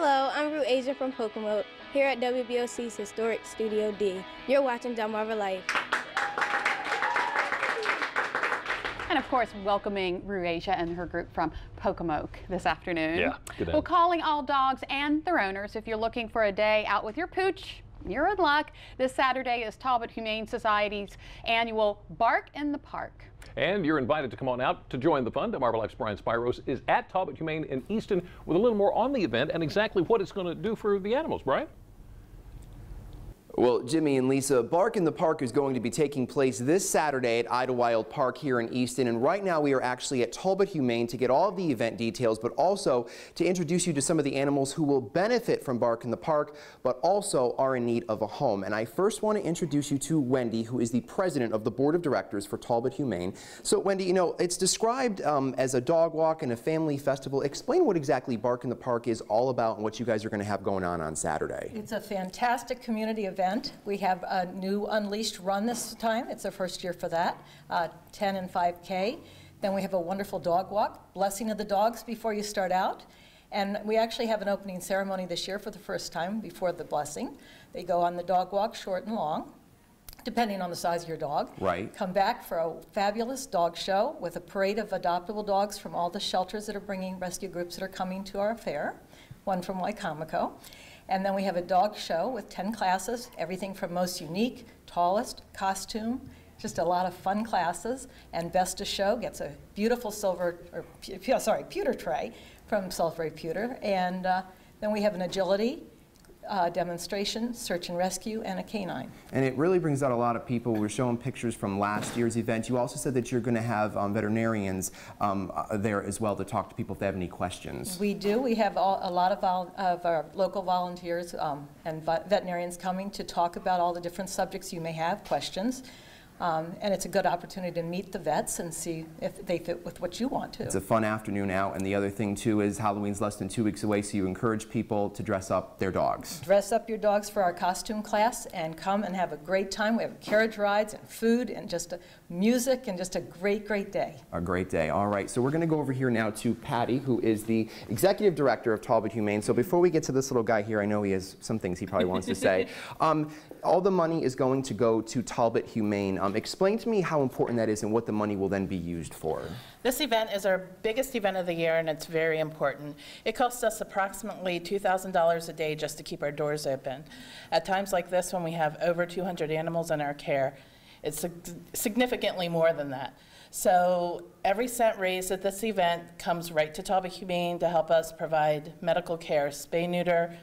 Hello, I'm Rue Asia from Pocomoke, here at WBOC's historic Studio D. You're watching Delmarva Life. And of course, welcoming Rue Asia and her group from Pocomoke this afternoon. Yeah, good day. Well, calling all dogs and their owners, if you're looking for a day out with your pooch, you're in luck. This Saturday is Talbot Humane Society's annual Bark in the Park. And you're invited to come on out to join the fun. Delmarva Life's Brian Spiros is at Talbot Humane in Easton with a little more on the event and exactly what it's going to do for the animals. Brian? Well, Jimmy and Lisa, Bark in the Park is going to be taking place this Saturday at Idlewild Park here in Easton. And right now we are actually at Talbot Humane to get all of the event details, but also to introduce you to some of the animals who will benefit from Bark in the Park, but also are in need of a home. And I first want to introduce you to Wendy, who is the president of the board of directors for Talbot Humane. So Wendy, you know, it's described as a dog walk and a family festival. Explain what exactly Bark in the Park is all about and what you guys are going to have going on Saturday. It's a fantastic community event. We have a new Unleashed run this time. It's the first year for that, 10 and 5K. Then we have a wonderful dog walk, blessing of the dogs before you start out. And we actually have an opening ceremony this year for the first time before the blessing. They go on the dog walk, short and long, depending on the size of your dog. Right. Come back for a fabulous dog show with a parade of adoptable dogs from all the shelters that are bringing rescue groups that are coming to our fair, one from Wycomico. And then we have a dog show with 10 classes, everything from most unique, tallest, costume, just a lot of fun classes. And Best of Show gets a beautiful pewter tray from Salisbury Pewter. And then we have an agility demonstration, search and rescue, and a canine. And it really brings out a lot of people. We're showing pictures from last year's event. You also said that you're going to have veterinarians there as well to talk to people if they have any questions. We do. We have a lot of our local volunteers and veterinarians coming to talk about all the different subjects you may have, questions. And it's a good opportunity to meet the vets and see if they fit with what you want to. It's a fun afternoon out, and the other thing too is Halloween's less than 2 weeks away, so you encourage people to dress up their dogs. Dress up your dogs for our costume class and come and have a great time. We have carriage rides and food and just music and just a great, great day. A great day. All right, so we're going to go over here now to Patty, who is the executive director of Talbot Humane. So before we get to this little guy here, I know he has some things he probably wants to say. All the money is going to go to Talbot Humane. Explain to me how important that is and what the money will then be used for. This event is our biggest event of the year, and it's very important. It costs us approximately $2,000 a day just to keep our doors open. At times like this, when we have over 200 animals in our care, it's significantly more than that. So every cent raised at this event comes right to Talbot Humane to help us provide medical care, spay, neuter,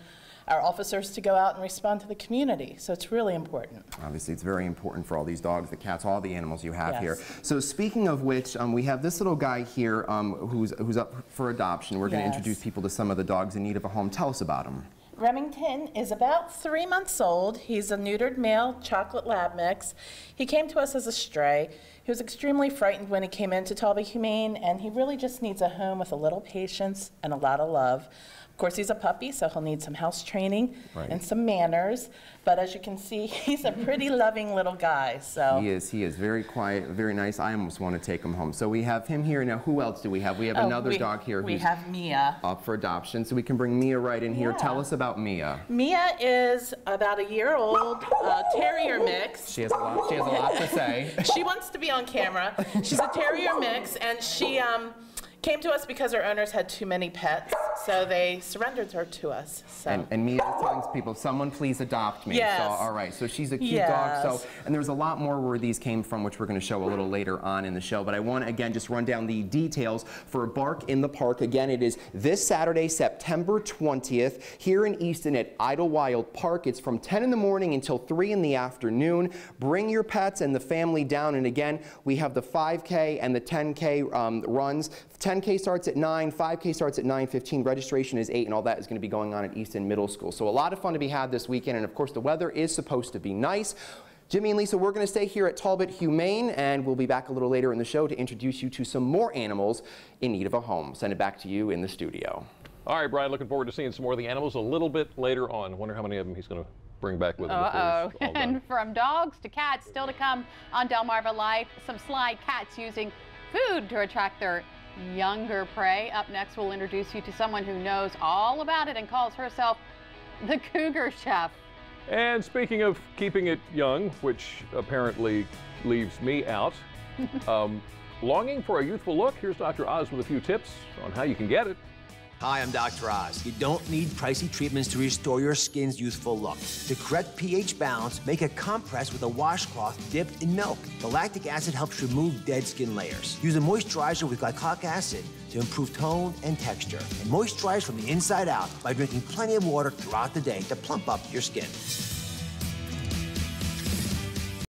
our officers to go out and respond to the community. So it's really important. Obviously, it's very important for all these dogs, the cats, all the animals you have Yes. here. So speaking of which, we have this little guy here who's up for adoption. We're going to Yes. introduce people to some of the dogs in need of a home. Tell us about him. Remington is about 3 months old. He's a neutered male chocolate lab mix. He came to us as a stray. He was extremely frightened when he came into Talbot Humane, and he really just needs a home with a little patience and a lot of love. Of course, he's a puppy, so he'll need some house training and some manners. But as you can see, he's a pretty loving little guy. So He is very quiet, very nice. I almost want to take him home. So we have him here. Now, who else do we have? We have another dog here we who's have Mia. up for adoption. So we can bring Mia right in here. Tell us about Mia. Mia is about a year-old terrier mix. She has a lot to say. She wants to be on camera. She's a terrier mix, and she came to us because her owners had too many pets, so they surrendered her to us. So. And Mia is telling people, someone please adopt me. Yes. So, all right, so she's a cute dog. So, and there's a lot more where these came from, which we're going to show a little later on in the show. But I want to, again, just run down the details for Bark in the Park. Again, it is this Saturday, September 20th, here in Easton at Idlewild Park. It's from 10 in the morning until 3 in the afternoon. Bring your pets and the family down. And again, we have the 5K and the 10K runs. 10K starts at 9, 5K starts at 9:15, registration is 8, and all that is going to be going on at Easton Middle School. So a lot of fun to be had this weekend, and of course the weather is supposed to be nice. Jimmy and Lisa, we're going to stay here at Talbot Humane, and we'll be back a little later in the show to introduce you to some more animals in need of a home. Send it back to you in the studio. All right, Brian, looking forward to seeing some more of the animals a little bit later on. Wonder how many of them he's going to bring back with him. And from dogs to cats, still to come on Delmarva Life, some sly cats using food to attract their younger prey. Up next, we'll introduce you to someone who knows all about it and calls herself the Cougar Chef. And speaking of keeping it young, which apparently leaves me out, longing for a youthful look? Here's Dr. Oz with a few tips on how you can get it. Hi, I'm Dr. Oz. You don't need pricey treatments to restore your skin's youthful look. To correct pH balance, make a compress with a washcloth dipped in milk. The lactic acid helps remove dead skin layers. Use a moisturizer with glycolic acid to improve tone and texture. And moisturize from the inside out by drinking plenty of water throughout the day to plump up your skin.